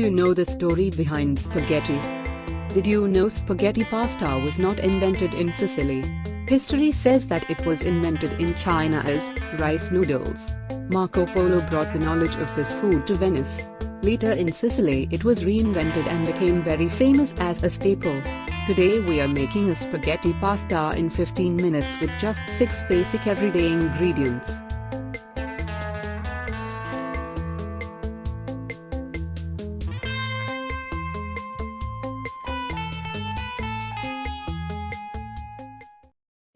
you know the story behind spaghetti? Did you know spaghetti pasta was not invented in Sicily? History says that it was invented in China as rice noodles. Marco Polo brought the knowledge of this food to Venice. Later in Sicily it was reinvented and became very famous as a staple. Today we are making a spaghetti pasta in 15 minutes with just 6 basic everyday ingredients.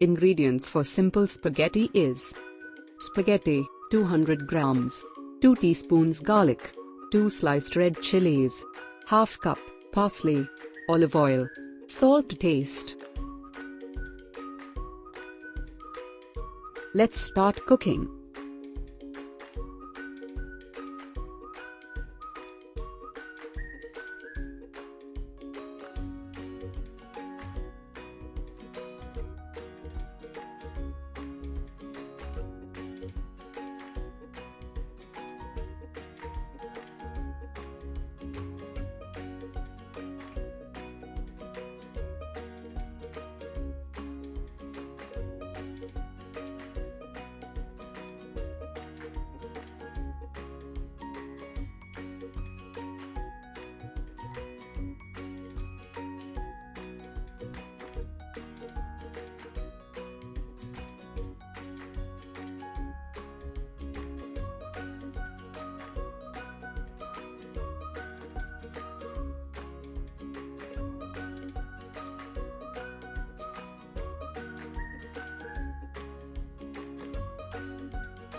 Ingredients for simple spaghetti is: spaghetti, 200 grams, 2 teaspoons garlic, 2 sliced red chilies, half cup parsley, olive oil, salt to taste. Let's start cooking.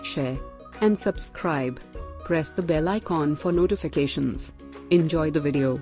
Share and subscribe. Press the bell icon for notifications. Enjoy the video.